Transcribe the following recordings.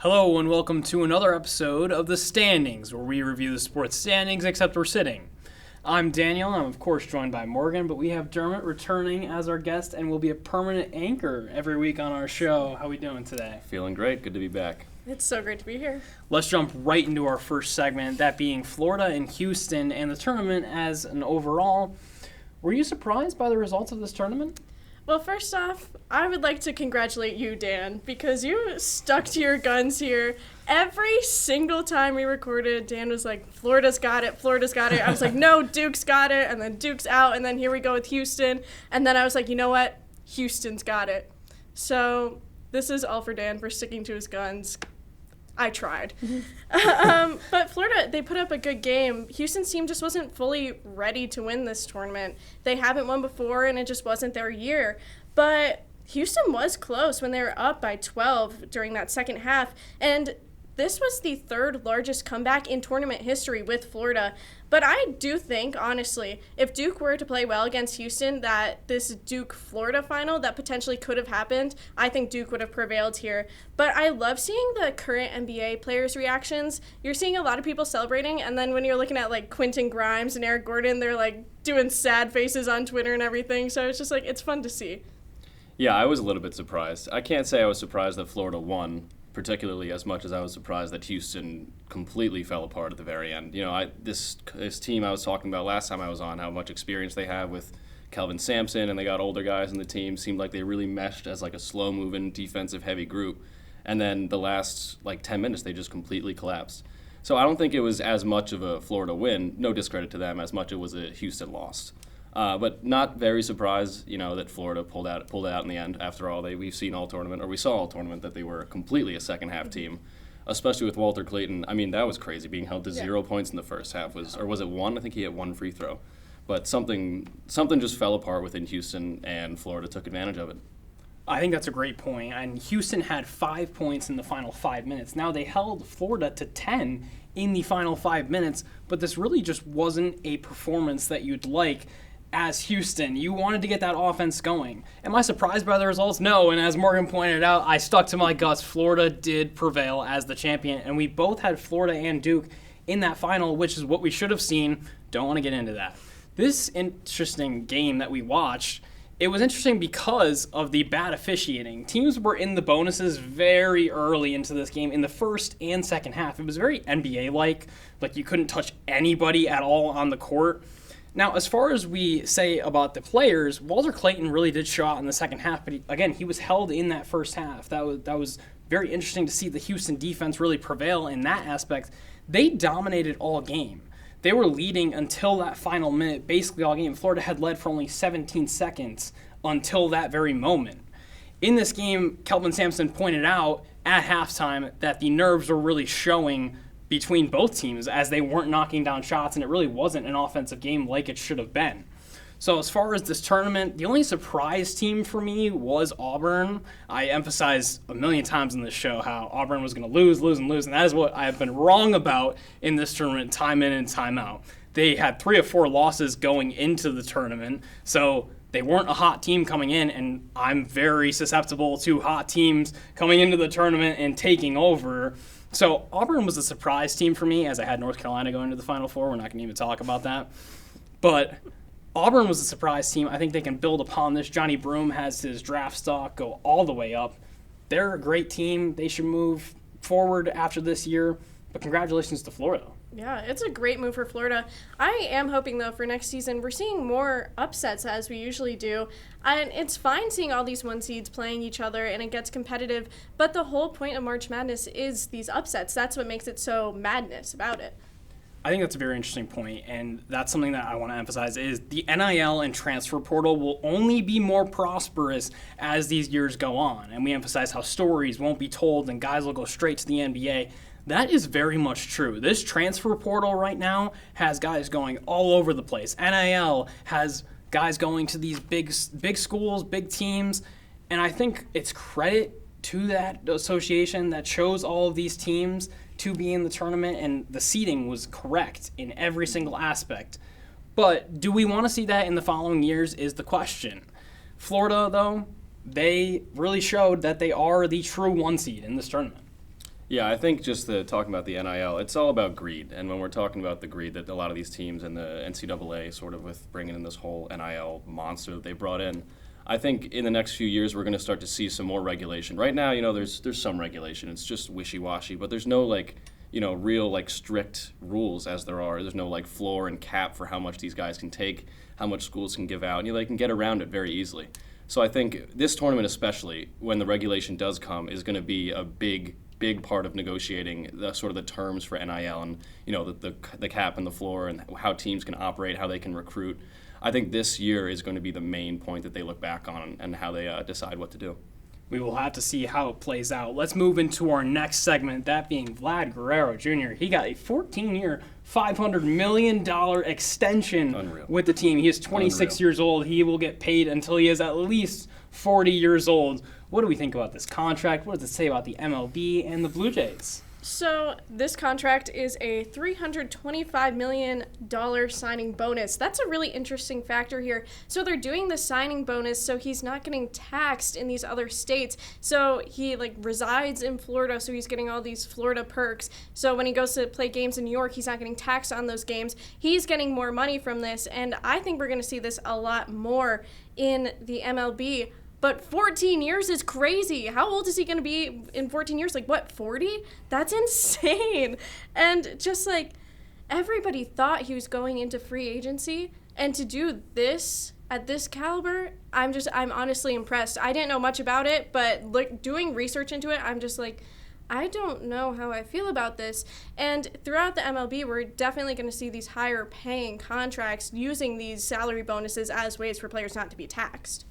Hello and welcome to another episode of The Standings, where we review the sports standings except we're sitting. I'm Daniel, and I'm of course joined by Morgan, but we have Dermot returning as our guest and will be a permanent anchor every week on our show. How are we doing today? Feeling great. Good to be back. It's so great to be here. Let's jump right into our first segment, that being Florida and Houston and the tournament as an overall. Were you surprised by the results of this tournament? Well, first off, I would like to congratulate you, Dan, because you stuck to your guns here. Every single time we recorded, Dan was like, Florida's got it, Florida's got it. I was like, no, Duke's got it, and then Duke's out, and then here we go with Houston. And then I was like, you know what? Houston's got it. So this is all for Dan for sticking to his guns. I tried. But Florida, they put up a good game. Houston's team just wasn't fully ready to win this tournament. They haven't won before, and it just wasn't their year. But Houston was close when they were up by 12 during that second half. And this was the third largest comeback in tournament history with Florida. But I do think, honestly, if Duke were to play well against Houston, that this Duke-Florida final that potentially could have happened, I think Duke would have prevailed here. But I love seeing the current NBA players' reactions. You're seeing a lot of people celebrating, and then when you're looking at, like, Quentin Grimes and Eric Gordon, they're, like, doing sad faces on Twitter and everything. So it's just, like, it's fun to see. Yeah, I was a little bit surprised. I can't say I was surprised that Florida won, particularly as much as I was surprised that Houston completely fell apart at the very end. You know, this team I was talking about last time I was on, how much experience they have with Kelvin Sampson, and they got older guys in the team, seemed like they really meshed as like a slow-moving, defensive-heavy group. And then the last, 10 minutes, they just completely collapsed. So I don't think it was as much of a Florida win, no discredit to them, as much it was a Houston loss. But not very surprised, that Florida pulled it out in the end. After all, we saw all tournament that they were completely a second half team, especially with Walter Clayton. I mean, that was crazy, being held to 0 points in the first half. Or was it one? I think he had one free throw. But something just fell apart within Houston, and Florida took advantage of it. I think that's a great point. And Houston had 5 points in the final 5 minutes. Now, they held Florida to 10 in the final 5 minutes, but this really just wasn't a performance that you'd like. As Houston, you wanted to get that offense going. Am I surprised by the results? No, and as Morgan pointed out, I stuck to my guts. Florida did prevail as the champion, and we both had Florida and Duke in that final, which is what we should have seen. Don't want to get into that. This interesting game that we watched, it was interesting because of the bad officiating. Teams were in the bonuses very early into this game in the first and second half. It was very NBA-like, like you couldn't touch anybody at all on the court. Now, as far as we say about the players, Walter Clayton really did show out in the second half, but he was held in that first half. That was very interesting to see the Houston defense really prevail in that aspect. They dominated all game. They were leading until that final minute, basically all game. Florida had led for only 17 seconds until that very moment. In this game, Kelvin Sampson pointed out at halftime that the nerves were really showing between both teams as they weren't knocking down shots, and it really wasn't an offensive game like it should have been. So as far as this tournament, the only surprise team for me was Auburn. I emphasize a million times in this show how Auburn was going to lose, and that is what I have been wrong about in this tournament time in and time out. They had 3 of 4 losses going into the tournament, so they weren't a hot team coming in, and I'm very susceptible to hot teams coming into the tournament and taking over. So Auburn was a surprise team for me, as I had North Carolina going to the Final Four. We're not going to even talk about that. But Auburn was a surprise team. I think they can build upon this. Johnny Broome has his draft stock go all the way up. They're a great team. They should move forward after this year. But congratulations to Florida. Yeah, it's a great move for Florida. I am hoping, though, for next season, we're seeing more upsets as we usually do. And it's fine seeing all these one seeds playing each other and it gets competitive. But the whole point of March Madness is these upsets. That's what makes it so madness about it. I think that's a very interesting point, and that's something that I want to emphasize is the NIL and transfer portal will only be more prosperous as these years go on. And we emphasize how stories won't be told and guys will go straight to the NBA. That is very much true. This transfer portal right now has guys going all over the place. NIL has guys going to these big schools, big teams, and I think it's credit to that association that chose all of these teams to be in the tournament, and the seeding was correct in every single aspect. But do we want to see that in the following years is the question. Florida, though, they really showed that they are the true one seed in this tournament. Yeah, I think just talking about the NIL, it's all about greed. And when we're talking about the greed that a lot of these teams and the NCAA sort of with bringing in this whole NIL monster that they brought in, I think in the next few years we're going to start to see some more regulation. Right now, there's some regulation. It's just wishy-washy, but there's no real strict rules as there are. There's no floor and cap for how much these guys can take, how much schools can give out. They can get around it very easily. So I think this tournament especially, when the regulation does come, is going to be a big part of negotiating the sort of the terms for NIL and the cap and the floor and how teams can operate, how they can recruit. I think this year is going to be the main point that they look back on and how they decide what to do. We will have to see how it plays out. Let's move into our next segment, that being Vlad Guerrero Jr. He got a 14-year, $500 million extension with the team. He is 26 years old. He will get paid until he is at least 40 years old. What do we think about this contract? What does it say about the MLB and the Blue Jays? So this contract is a $325 million signing bonus. That's a really interesting factor here. So they're doing the signing bonus so he's not getting taxed in these other states. So he resides in Florida, so he's getting all these Florida perks. So when he goes to play games in New York, he's not getting taxed on those games. He's getting more money from this, and I think we're going to see this a lot more in the MLB. But 14 years is crazy. How old is he going to be in 14 years? 40? That's insane. And just everybody thought he was going into free agency. And to do this at this caliber, I'm honestly impressed. I didn't know much about it, but doing research into it, I'm just I don't know how I feel about this. And throughout the MLB, we're definitely going to see these higher paying contracts using these salary bonuses as ways for players not to be taxed.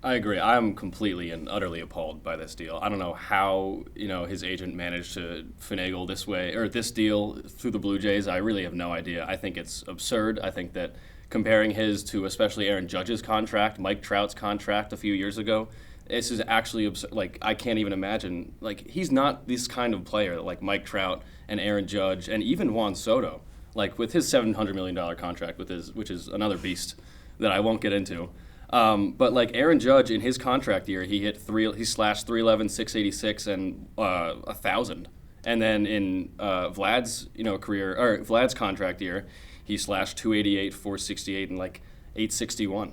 I agree. I'm completely and utterly appalled by this deal. I don't know how, his agent managed to finagle this deal through the Blue Jays. I really have no idea. I think it's absurd. I think that comparing his to especially Aaron Judge's contract, Mike Trout's contract a few years ago, this is actually absurd. I can't even imagine. He's not this kind of player like Mike Trout and Aaron Judge and even Juan Soto. With his $700 million contract, which is another beast that I won't get into. But Aaron Judge in his contract year, he slashed 311, 686, and 1,000. And then in Vlad's Vlad's contract year, he slashed 288, 468, and 861.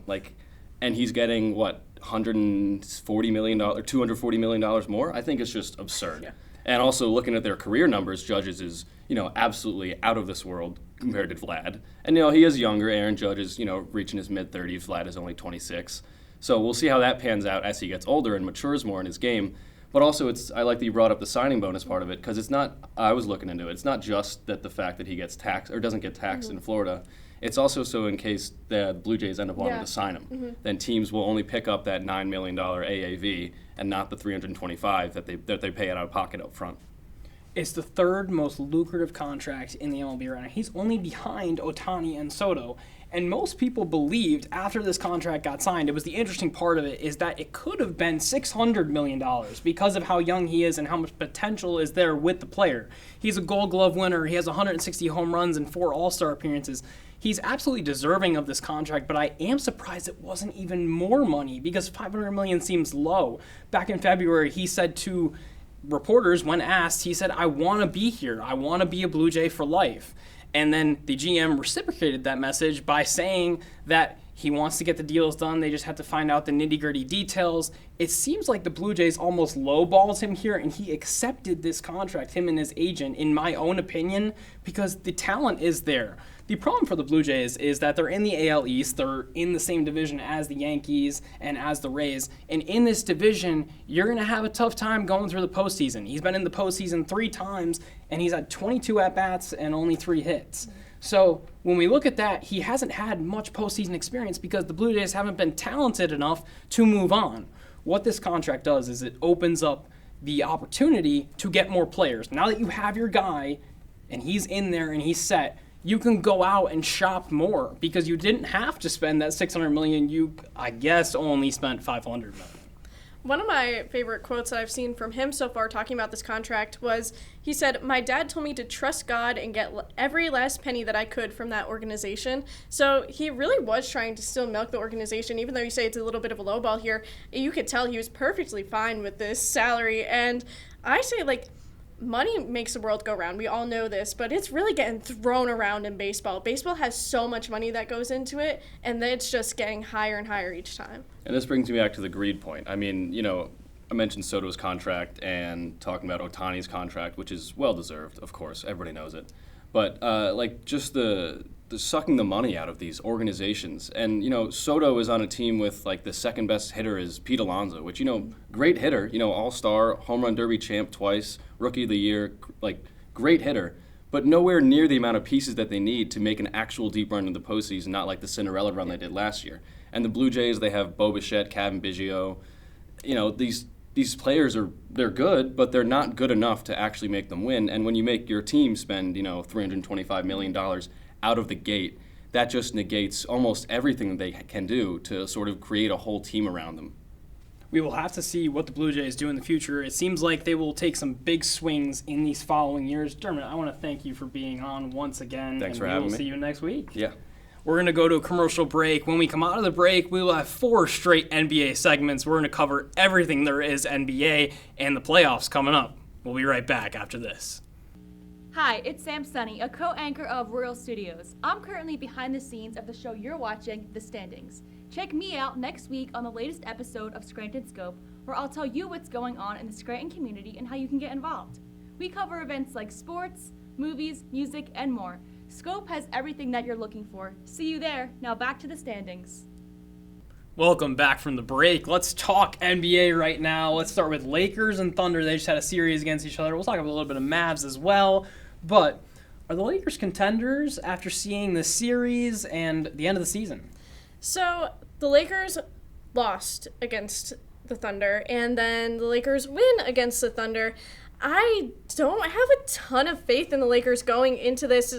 And he's getting $140 million or $240 million more. I think it's just absurd. Yeah. And also looking at their career numbers, Judge's is absolutely out of this world compared to Vlad. And he is younger. Aaron Judge is reaching his mid-30s. Vlad is only 26. So we'll see how that pans out as he gets older and matures more in his game. But also, I like that you brought up the signing bonus part of it, because it's not. I was looking into it. It's not just that the fact that he gets taxed or doesn't get taxed in Florida. It's also so in case the Blue Jays end up wanting to sign him, then teams will only pick up that $9 million AAV and not the $325 that they pay out of pocket up front. It's the third most lucrative contract in the MLB right now. He's only behind Ohtani and Soto. And most people believed after this contract got signed, it was the interesting part of it, is that it could have been $600 million because of how young he is and how much potential is there with the player. He's a Gold Glove winner. He has 160 home runs and 4 All-Star appearances. He's absolutely deserving of this contract, but I am surprised it wasn't even more money because $500 million seems low. Back in February, he said to reporters, when asked, he said, "I want to be here. I want to be a Blue Jay for life." And then the GM reciprocated that message by saying that he wants to get the deals done. They just have to find out the nitty-gritty details. It seems like the Blue Jays almost lowballs him here, and he accepted this contract, him and his agent, in my own opinion, because the talent is there. The problem for the Blue Jays is that they're in the AL East. They're in the same division as the Yankees and as the Rays. And in this division, you're going to have a tough time going through the postseason. He's been in the postseason 3 times, and he's had 22 at-bats and only 3 hits. So when we look at that, he hasn't had much postseason experience because the Blue Jays haven't been talented enough to move on. What this contract does is it opens up the opportunity to get more players. Now that you have your guy, and he's in there and he's set, you can go out and shop more because you didn't have to spend that $600 million. You, I guess, only spent $500 million. One of my favorite quotes that I've seen from him so far talking about this contract was, he said, "My dad told me to trust God and get every last penny that I could from that organization." So he really was trying to still milk the organization, even though you say it's a little bit of a lowball here. You could tell he was perfectly fine with this salary. And I say, money makes the world go round. We all know this, but it's really getting thrown around in baseball. Baseball has so much money that goes into it, and it's just getting higher and higher each time. And this brings me back to the greed point. I mean, I mentioned Soto's contract and talking about Ohtani's contract, which is well-deserved, of course. Everybody knows it. But, just the sucking the money out of these organizations. And, Soto is on a team with, the second best hitter is Pete Alonso, which, great hitter, all-star, home run derby champ twice, rookie of the year, great hitter, but nowhere near the amount of pieces that they need to make an actual deep run in the postseason, not like the Cinderella run they did last year. And the Blue Jays, they have Bo Bichette, Kevin Biggio. These players they're good, but they're not good enough to actually make them win. And when you make your team spend, $325 million out of the gate, that just negates almost everything that they can do to sort of create a whole team around them. We will have to see what the Blue Jays do in the future. It seems like they will take some big swings in these following years. Dermot, I want to thank you for being on once again. Thanks for having me. We'll see you next week. Yeah. We're going to go to a commercial break. When we come out of the break, we will have 4 straight NBA segments. We're going to cover everything there is NBA and the playoffs coming up. We'll be right back after this. Hi, it's Sam Sunny, a co-anchor of Royal Studios. I'm currently behind the scenes of the show you're watching, The Standings. Check me out next week on the latest episode of Scranton Scope, where I'll tell you what's going on in the Scranton community and how you can get involved. We cover events like sports, movies, music, and more. Scope has everything that you're looking for. See you there. Now back to The Standings. Welcome back from the break. Let's talk NBA right now. Let's start with Lakers and Thunder. They just had a series against each other. We'll talk about a little bit of Mavs as well. But are the Lakers contenders after seeing the series and the end of the season? So the Lakers lost against the Thunder, and then the Lakers win against the Thunder. I don't have a ton of faith in the Lakers going into this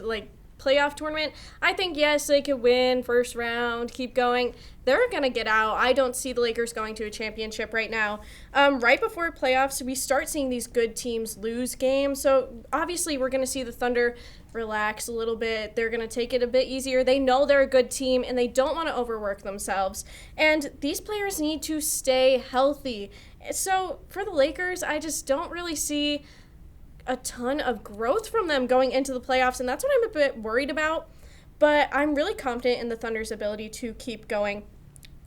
playoff tournament. I think, yes, they could win first round, keep going. They're going to get out. I don't see the Lakers going to a championship right now. Right before playoffs, we start seeing these good teams lose games. So obviously we're going to see the Thunder relax a little bit. They're going to take it a bit easier. They know they're a good team, and they don't want to overwork themselves. And these players need to stay healthy. So for the Lakers, I just don't really see a ton of growth from them going into the playoffs, and that's what I'm a bit worried about. But I'm really confident in the Thunder's ability to keep going.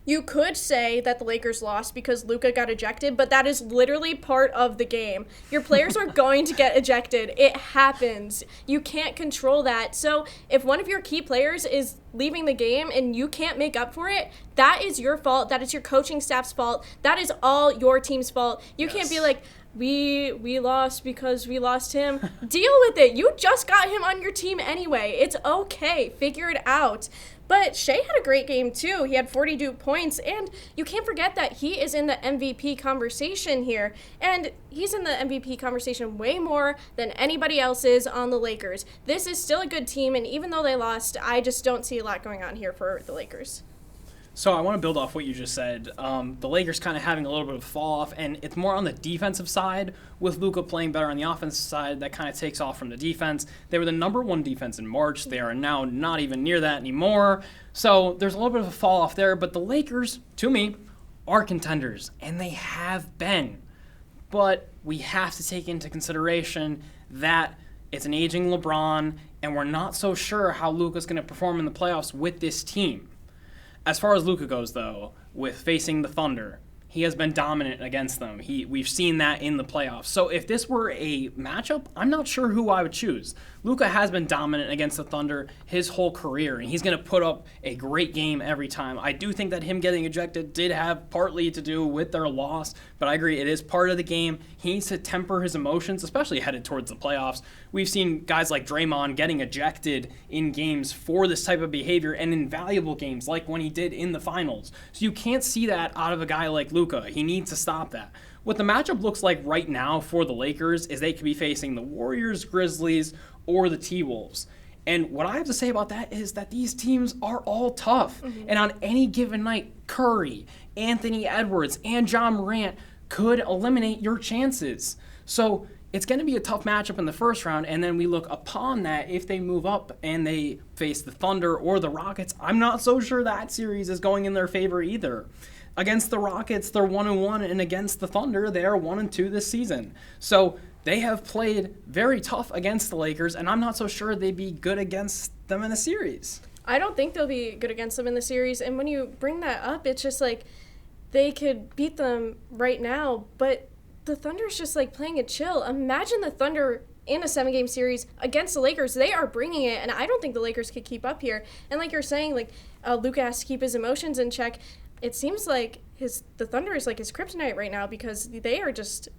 You could say that the Lakers lost because Luka got ejected, but that is literally part of the game. Your players are going to get ejected. It happens. You can't control that. So if one of your key players is leaving the game and you can't make up for it, that is your fault. That is your coaching staff's fault. That is all your team's fault. You can't be like, we lost because we lost him. Deal with it. You just got him on your team anyway. It's okay. Figure it out. But Shea had a great game, too. He had 42 points, and you can't forget that he is in the MVP conversation here. And he's in the MVP conversation way more than anybody else is on the Lakers. This is still a good team, and even though they lost, I just don't see a lot going on here for the Lakers. So I want to build off what you just said. The Lakers kind of having a little bit of a fall off, and it's more on the defensive side with Luka playing better on the offensive side. That kind of takes off from the defense. They were the number 1 defense in March. They are now not even near that anymore. So there's a little bit of a fall off there, but the Lakers, to me, are contenders, and they have been. But we have to take into consideration that it's an aging LeBron, and we're not so sure how Luka's going to perform in the playoffs with this team. As far as Luka goes, though, with facing the Thunder, he has been dominant against them. We've seen that in the playoffs. So if this were a matchup, I'm not sure who I would choose. Luka has been dominant against the Thunder his whole career, and he's going to put up a great game every time. I do think that him getting ejected did have partly to do with their loss, but I agree it is part of the game. He needs to temper his emotions, especially headed towards the playoffs. We've seen guys like Draymond getting ejected in games for this type of behavior and in valuable games like when he did in the finals. So you can't see that out of a guy like Luka. He needs to stop that. What the matchup looks like right now for the Lakers is they could be facing the Warriors, Grizzlies, or the T-Wolves. And what I have to say about that is that these teams are all tough. Mm-hmm. And on any given night, Curry, Anthony Edwards, and John Morant could eliminate your chances. So it's going to be a tough matchup in the first round, and then we look upon that if they move up and they face the Thunder or the Rockets. I'm not so sure that series is going in their favor either. Against the Rockets, they're 1-1, and against the Thunder, they are 1-2 this season. So they have played very tough against the Lakers, and I'm not so sure they'd be good against them in a series. I don't think they'll be good against them in the series. And when you bring that up, it's just like they could beat them right now, but the Thunder's just like playing it chill. Imagine the Thunder in a 7-game series against the Lakers. They are bringing it, and I don't think the Lakers could keep up here. And like you're saying, like Luka has to keep his emotions in check. It seems like the Thunder is like his kryptonite right now because they are just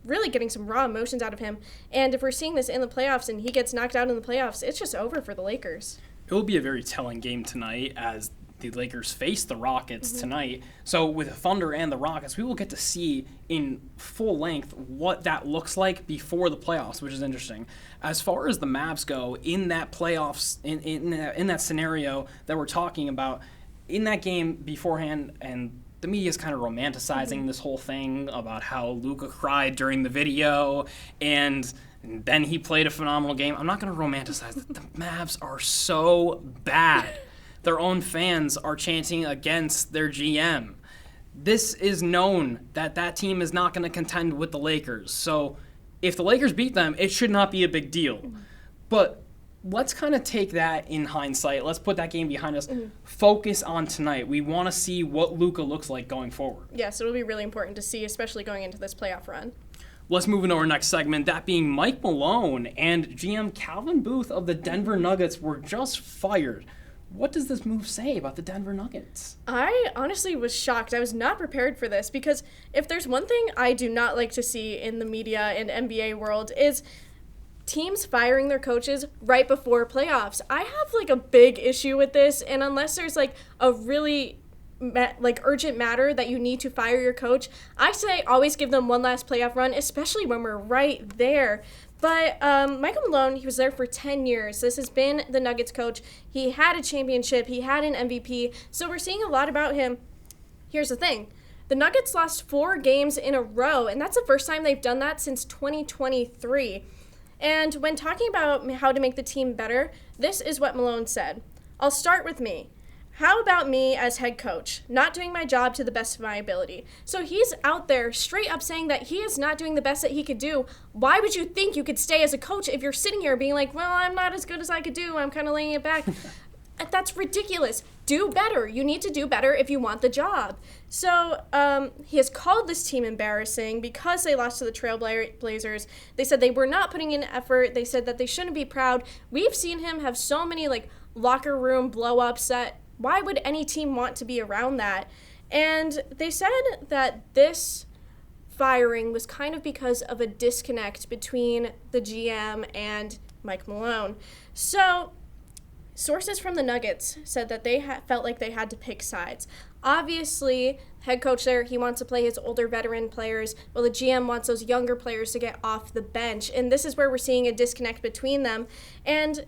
really getting some raw emotions out of him. And if we're seeing this in the playoffs and he gets knocked out in the playoffs, it's just over for the Lakers. It will be a very telling game tonight as the Lakers face the Rockets tonight. So with the Thunder and the Rockets, we will get to see in full length what that looks like before the playoffs, which is interesting. As far as the Mavs go, in that playoffs, in that scenario that we're talking about, in that game beforehand, and the media is kind of romanticizing this whole thing about how Luka cried during the video, and then he played a phenomenal game. I'm not going to romanticize it. The Mavs are so bad. Their own fans are chanting against their GM. This is known that team is not going to contend with the Lakers. So if the Lakers beat them, it should not be a big deal. But let's kind of take that in hindsight. Let's put that game behind us. Focus on tonight. We want to see what Luka looks like going forward. Yes, it'll be really important to see, especially going into this playoff run. Let's move into our next segment, that being Mike Malone and GM Calvin Booth of the Denver Nuggets were just fired. What does this move say about the Denver Nuggets? I honestly was shocked. I was not prepared for this because if there's one thing I do not like to see in the media and NBA world is teams firing their coaches right before playoffs. I have like a big issue with this, and unless there's like a really urgent matter that you need to fire your coach, I say always give them one last playoff run, especially when we're right there. But Michael Malone, he was there for 10 years. This has been the Nuggets coach. He had a championship. He had an MVP. So we're seeing a lot about him. Here's the thing. The Nuggets lost 4 games in a row, and that's the first time they've done that since 2023. And when talking about how to make the team better, this is what Malone said. I'll start with me. How about me as head coach, not doing my job to the best of my ability? So he's out there straight up saying that he is not doing the best that he could do. Why would you think you could stay as a coach if you're sitting here being like, well, I'm not as good as I could do. I'm kind of laying it back. That's ridiculous. Do better. You need to do better if you want the job. So he has called this team embarrassing because they lost to the Trailblazers. They said they were not putting in effort. They said that they shouldn't be proud. We've seen him have so many locker room blow-ups that why would any team want to be around that? And they said that this firing was kind of because of a disconnect between the GM and Mike Malone. So sources from the Nuggets said that they felt like they had to pick sides. Obviously, head coach there, he wants to play his older veteran players, while the GM wants those younger players to get off the bench. And this is where we're seeing a disconnect between them. And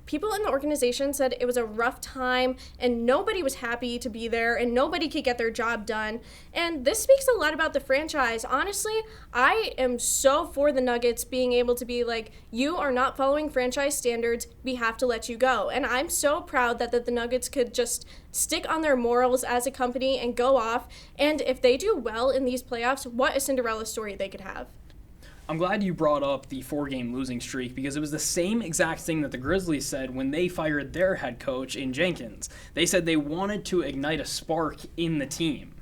people in the organization said it was a rough time and nobody was happy to be there and nobody could get their job done. And this speaks a lot about the franchise. Honestly, I am so for the Nuggets being able to be like, you are not following franchise standards, we have to let you go. And I'm so proud that the Nuggets could just stick on their morals as a company and go off. And if they do well in these playoffs, what a Cinderella story they could have. I'm glad you brought up the 4-game losing streak because it was the same exact thing that the Grizzlies said when they fired their head coach in Jenkins. They said they wanted to ignite a spark in the team.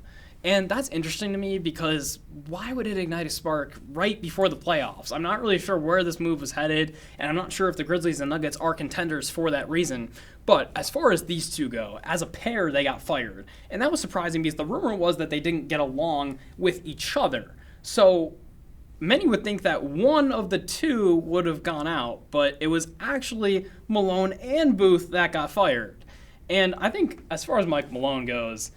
And that's interesting to me because why would it ignite a spark right before the playoffs? I'm not really sure where this move was headed, and I'm not sure if the Grizzlies and Nuggets are contenders for that reason. But as far as these two go, as a pair, they got fired. And that was surprising because the rumor was that they didn't get along with each other. So many would think that one of the two would have gone out, but it was actually Malone and Booth that got fired. And I think as far as Mike Malone goes,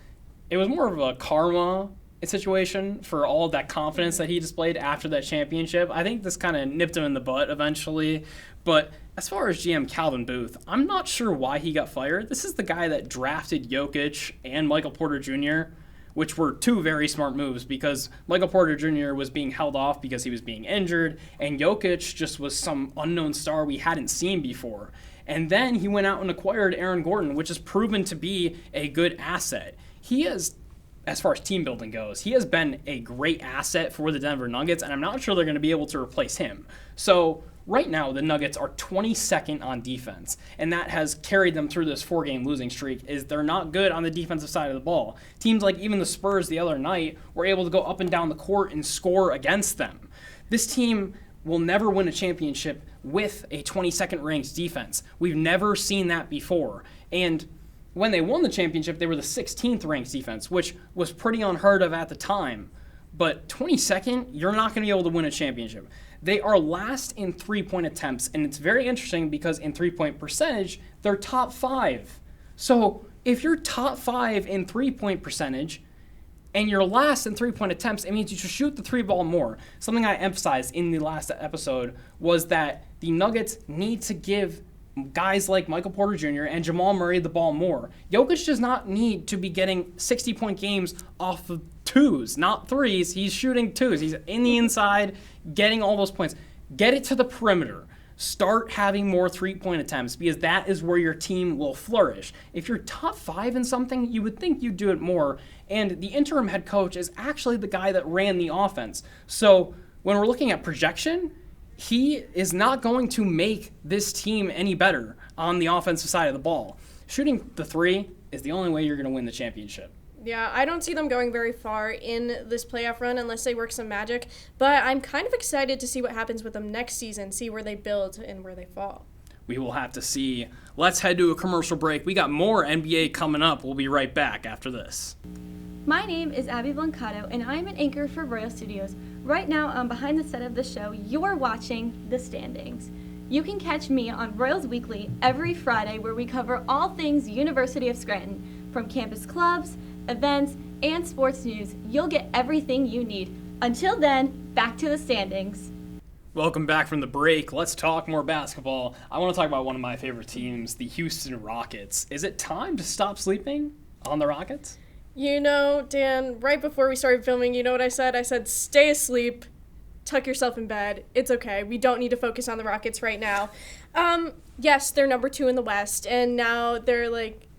it was more of a karma situation for all of that confidence that he displayed after that championship. I think this kind of nipped him in the butt eventually. But as far as GM Calvin Booth, I'm not sure why he got fired. This is the guy that drafted Jokic and Michael Porter Jr., which were two very smart moves because Michael Porter Jr. was being held off because he was being injured, and Jokic just was some unknown star we hadn't seen before. And then he went out and acquired Aaron Gordon, which has proven to be a good asset. He has as far as team building goes. He has been a great asset for the Denver Nuggets, and I'm not sure they're going to be able to replace him. So right now, the Nuggets are 22nd on defense, and that has carried them through this 4-game losing streak. Is they're not good on the defensive side of the ball. Teams like even the Spurs the other night were able to go up and down the court and score against them. This team will never win a championship with a 22nd ranked defense. We've never seen that before. And when they won the championship, they were the 16th ranked defense, which was pretty unheard of at the time. But 22nd, you're not going to be able to win a championship. They are last in 3-point attempts, and it's very interesting because in 3-point percentage, they're top 5. So if you're top 5 in 3-point percentage and you're last in 3-point attempts, it means you should shoot the 3-ball more. Something I emphasized in the last episode was that the Nuggets need to give guys like Michael Porter Jr. and Jamal Murray the ball more. Jokic does not need to be getting 60-point games off of 2s, not 3s. He's shooting 2s. He's in the inside, getting all those points. Get it to the perimeter. Start having more 3-point attempts because that is where your team will flourish. If you're top 5 in something, you would think you'd do it more. And the interim head coach is actually the guy that ran the offense. So when we're looking at projection, he is not going to make this team any better on the offensive side of the ball. Shooting the 3 is the only way you're going to win the championship. Yeah, I don't see them going very far in this playoff run unless they work some magic, but I'm kind of excited to see what happens with them next season, see where they build and where they fall. We will have to see. Let's head to a commercial break. We got more NBA coming up. We'll be right back after this. My name is Abby Blancato, and I'm an anchor for Royal Studios. Right now, I'm behind the set of the show. You're watching The Standings. You can catch me on Royals Weekly every Friday, where we cover all things University of Scranton, from campus clubs, events, and sports news. You'll get everything you need. Until then, back to The Standings. Welcome back from the break. Let's talk more basketball. I want to talk about one of my favorite teams, the Houston Rockets. Is it time to stop sleeping on the Rockets? You know, Dan, right before we started filming, you know what I said? I said, stay asleep, tuck yourself in bed. It's okay. We don't need to focus on the Rockets right now. Yes, they're number 2 in the West, and now they're,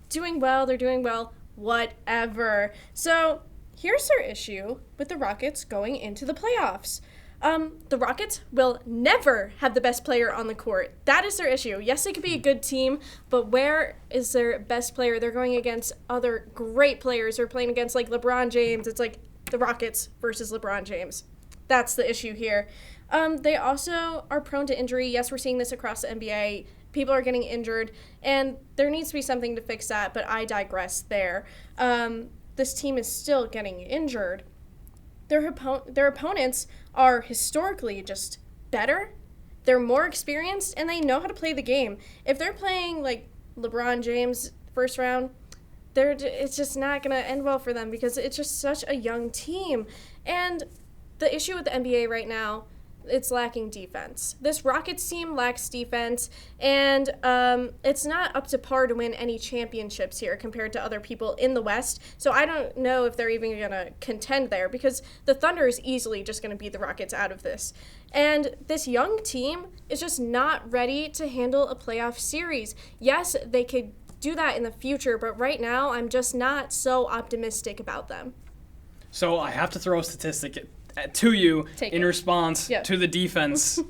doing well. They're doing well. Whatever. So here's their issue with the Rockets going into the playoffs. The Rockets will never have the best player on the court. That is their issue. Yes, they could be a good team, but where is their best player? They're going against other great players. They're playing against, LeBron James. It's like the Rockets versus LeBron James. That's the issue here. They also are prone to injury. Yes, we're seeing this across the NBA. People are getting injured, and there needs to be something to fix that, but I digress there. This team is still getting injured. Their opponents are historically just better. They're more experienced, and they know how to play the game. If they're playing LeBron James first round, it's just not going to end well for them because it's just such a young team. And the issue with the NBA right now, it's lacking defense. This Rockets team lacks defense, and it's not up to par to win any championships here compared to other people in the West. So I don't know if they're even going to contend there because the Thunder is easily just going to beat the Rockets out of this. And this young team is just not ready to handle a playoff series. Yes, they could do that in the future, but right now I'm just not so optimistic about them. So I have to throw a statistic to you in response to the defense.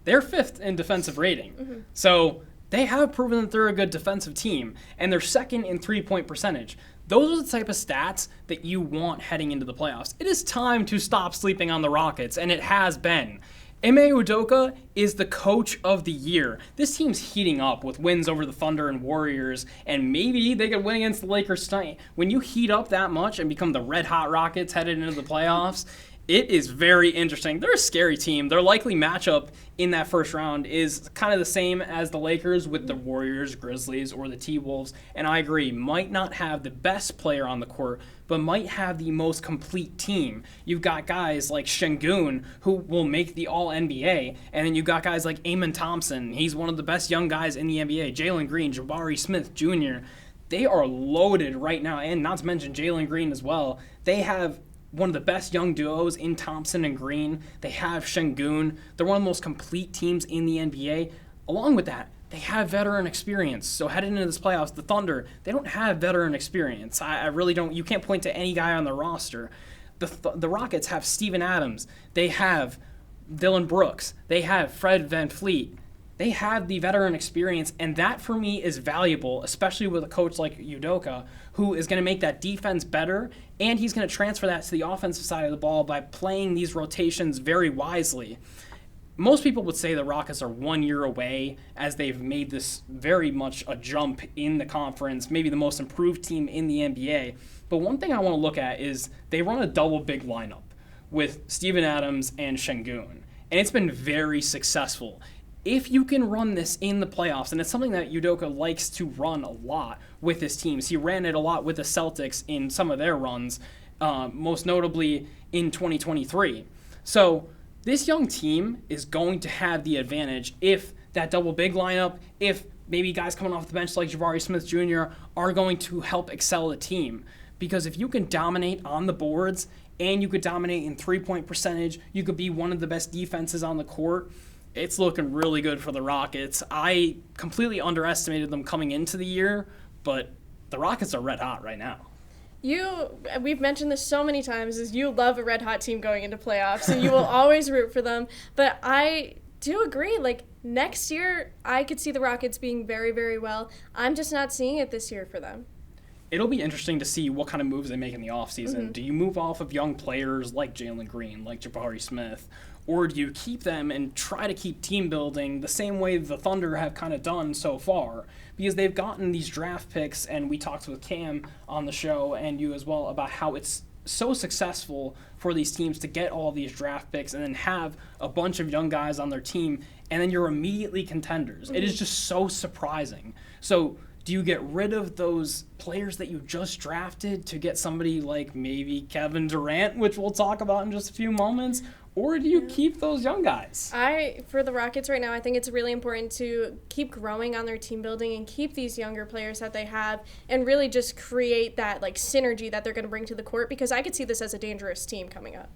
They're 5th in defensive rating. Mm-hmm. So they have proven that they're a good defensive team, and they're 2nd in 3-point percentage. Those are the type of stats that you want heading into the playoffs. It is time to stop sleeping on the Rockets, and it has been. Ime Udoka is the coach of the year. This team's heating up with wins over the Thunder and Warriors, and maybe they could win against the Lakers tonight. When you heat up that much and become the red-hot Rockets headed into the playoffs, it is very interesting. They're a scary team. Their likely matchup in that first round is kind of the same as the Lakers with the Warriors, Grizzlies, or the T-Wolves. And I agree, might not have the best player on the court, but might have the most complete team. You've got guys like Şengün, who will make the All-NBA, and then you've got guys like Amen Thompson. He's one of the best young guys in the NBA. Jalen Green, Jabari Smith Jr. They are loaded right now, and not to mention Jalen Green as well. They have one of the best young duos in Thompson and Green. They have Şengün. They're one of the most complete teams in the NBA. Along with that, they have veteran experience. So heading into this playoffs, the Thunder, they don't have veteran experience. I really don't. You can't point to any guy on the roster. The Rockets have Steven Adams. They have Dylan Brooks. They have Fred VanVleet. They have the veteran experience, and that for me is valuable, especially with a coach like Udoka, who is going to make that defense better, and he's going to transfer that to the offensive side of the ball by playing these rotations very wisely. Most people would say the Rockets are 1 year away, as they've made this very much a jump in the conference, maybe the most improved team in the NBA. But one thing I want to look at is they run a double big lineup with Steven Adams and Şengün, and it's been very successful. If you can run this in the playoffs, and it's something that Udoka likes to run a lot with his teams. He ran it a lot with the Celtics in some of their runs, most notably in 2023. So this young team is going to have the advantage if that double big lineup, if maybe guys coming off the bench like Jabari Smith Jr. are going to help excel the team. Because if you can dominate on the boards and you could dominate in three-point percentage, you could be one of the best defenses on the court. It's looking really good for the Rockets. I completely underestimated them coming into the year, but the Rockets are red hot right now. We've mentioned this so many times, is you love a red hot team going into playoffs, and you will always root for them. But I do agree, like, next year, I could see the Rockets being very, very well. I'm just not seeing it this year for them. It'll be interesting to see what kind of moves they make in the offseason. Mm-hmm. Do you move off of young players like Jalen Green, like Jabari Smith, or do you keep them and try to keep team building the same way the Thunder have kind of done so far? Because they've gotten these draft picks, and we talked with Cam on the show and you as well about how it's so successful for these teams to get all these draft picks and then have a bunch of young guys on their team, and then you're immediately contenders. Mm-hmm. It is just so surprising. So do you get rid of those players that you just drafted to get somebody like maybe Kevin Durant, which we'll talk about in just a few moments, or do you keep those young guys? For the Rockets right now, I think it's really important to keep growing on their team building and keep these younger players that they have and really just create that like synergy that they're going to bring to the court, because I could see this as a dangerous team coming up.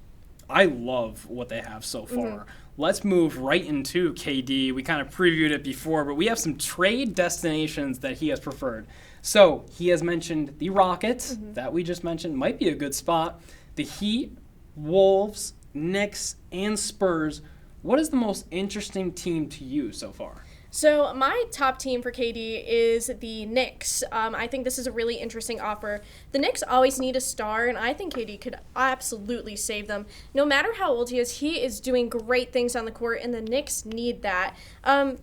I love what they have so far. Mm-hmm. Let's move right into KD. We kind of previewed it before, but we have some trade destinations that he has preferred. So he has mentioned the Rockets, that we just mentioned, might be a good spot. The Heat, Wolves, Knicks, and Spurs. What is the most interesting team to you so far? So my top team for KD is the Knicks. I think this is a really interesting offer. The Knicks always need a star, and I think KD could absolutely save them. No matter how old he is doing great things on the court, and the Knicks need that. And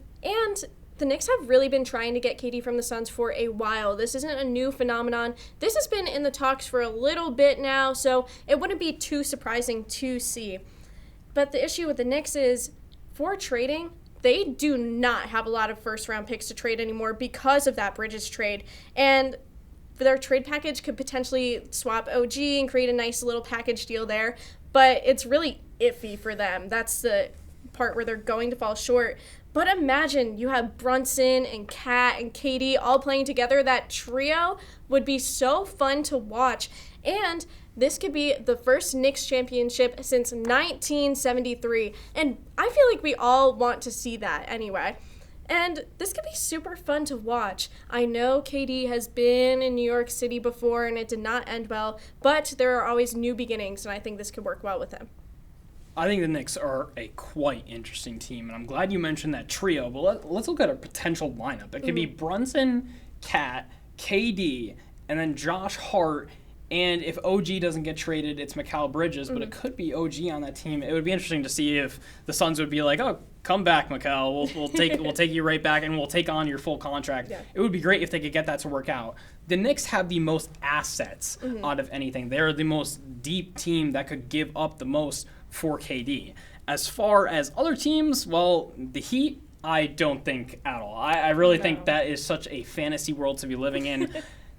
the Knicks have really been trying to get KD from the Suns for a while. This isn't a new phenomenon. This has been in the talks for a little bit now, so it wouldn't be too surprising to see. But the issue with the Knicks is, for trading, they do not have a lot of first-round picks to trade anymore because of that Bridges trade. And their trade package could potentially swap OG and create a nice little package deal there, but it's really iffy for them. That's the part where they're going to fall short. But imagine you have Brunson and Cat and KD all playing together. That trio would be so fun to watch. And this could be the first Knicks championship since 1973. And I feel like we all want to see that anyway. And this could be super fun to watch. I know KD has been in New York City before and it did not end well, but there are always new beginnings, and I think this could work well with him. I think the Knicks are a quite interesting team, and I'm glad you mentioned that trio, but let's look at a potential lineup. It could be Brunson, Cat, KD, and then Josh Hart. And if OG doesn't get traded, it's Mikal Bridges, but it could be OG on that team. It would be interesting to see if the Suns would be like, "Oh, come back, Mikal. We'll take you right back, and we'll take on your full contract." Yeah. It would be great if they could get that to work out. The Knicks have the most assets out of anything. They're the most deep team that could give up the most for KD. As far as other teams, well, the Heat, I don't think at all. I really think that is such a fantasy world to be living in.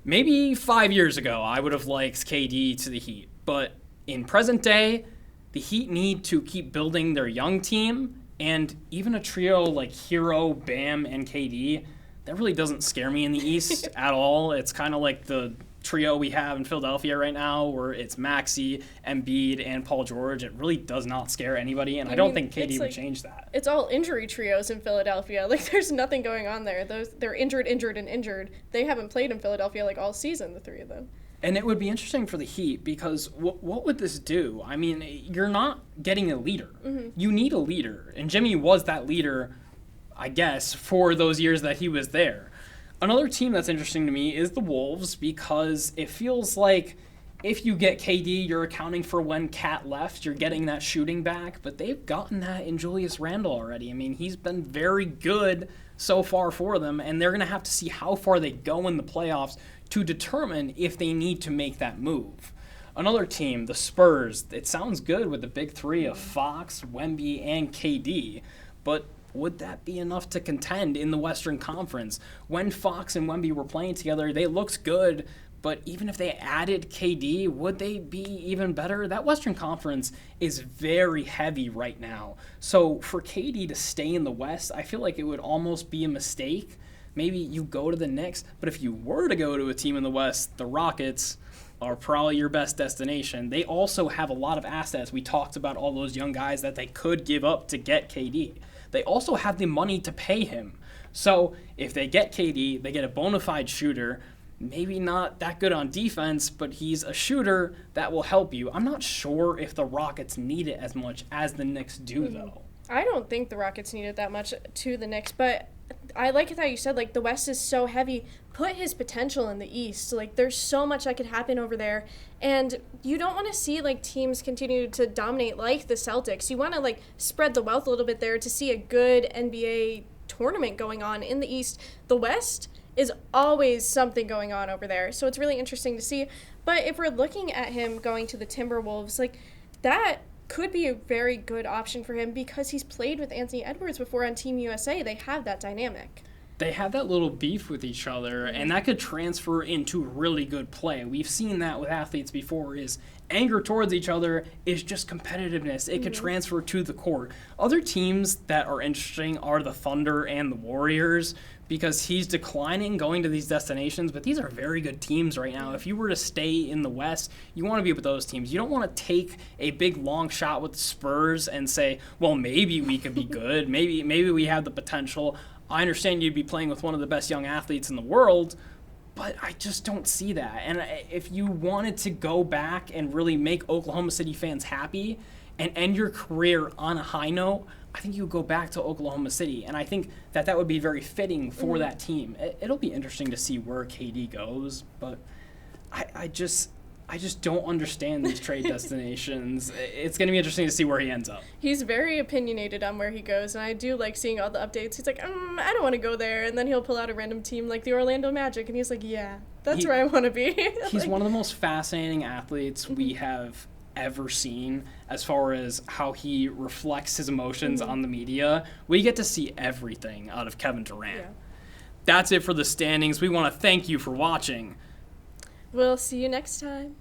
Maybe 5 years ago, I would have liked KD to the Heat. But in present day, the Heat need to keep building their young team. And even a trio like Hero, Bam, and KD, that really doesn't scare me in the East at all. It's kind of like the trio we have in Philadelphia right now, where it's Maxey, Embiid, and Paul George, it really does not scare anybody, and I don't think KD would change that. It's all injury trios in Philadelphia. Like, there's nothing going on there. They're injured, and injured. They haven't played in Philadelphia, like, all season, the three of them. And it would be interesting for the Heat, because what would this do? I mean, you're not getting a leader. You need a leader, and Jimmy was that leader, I guess, for those years that he was there. Another team that's interesting to me is the Wolves, because it feels like if you get KD, you're accounting for when Cat left, you're getting that shooting back, but they've gotten that in Julius Randle already. I mean, he's been very good so far for them, and they're going to have to see how far they go in the playoffs to determine if they need to make that move. Another team, the Spurs, it sounds good with the big three of Fox, Wemby, and KD, but would that be enough to contend in the Western Conference? When Fox and Wemby were playing together, they looked good, but even if they added KD, would they be even better? That Western Conference is very heavy right now. So for KD to stay in the West, I feel like it would almost be a mistake. Maybe you go to the Knicks, but if you were to go to a team in the West, the Rockets are probably your best destination. They also have a lot of assets. We talked about all those young guys that they could give up to get KD. They also have the money to pay him. So if they get KD, they get a bona fide shooter, maybe not that good on defense, but he's a shooter that will help you. I'm not sure if the Rockets need it as much as the Knicks do, though. I don't think the Rockets need it that much to the Knicks, but I like how you said, like, the West is so heavy. Put his potential in the East. Like, there's so much that could happen over there. And you don't want to see, like, teams continue to dominate like the Celtics. You want to, like, spread the wealth a little bit there to see a good NBA tournament going on in the East. The West is always something going on over there. So it's really interesting to see. But if we're looking at him going to the Timberwolves, like, that could be a very good option for him because he's played with Anthony Edwards before on Team USA. They have that dynamic. They have that little beef with each other, and that could transfer into really good play. We've seen that with athletes before, is anger towards each other is just competitiveness. It could transfer to the court. Other teams that are interesting are the Thunder and the Warriors, because he's declining going to these destinations, but these are very good teams right now. If you were to stay in the West, you want to be with those teams. You don't want to take a big long shot with the Spurs and say, well, maybe we could be good. Maybe we have the potential. I understand you'd be playing with one of the best young athletes in the world, but I just don't see that. And if you wanted to go back and really make Oklahoma City fans happy and end your career on a high note, I think you would go back to Oklahoma City. And I think that would be very fitting for that team. It'll be interesting to see where KD goes, but I just don't understand these trade destinations. It's going to be interesting to see where he ends up. He's very opinionated on where he goes, and I do like seeing all the updates. He's like, I don't want to go there, and then he'll pull out a random team like the Orlando Magic, and he's like, yeah, that's where I want to be. He's like, one of the most fascinating athletes we have ever seen as far as how he reflects his emotions on the media. We get to see everything out of Kevin Durant. Yeah. That's it for the standings. We want to thank you for watching. We'll see you next time.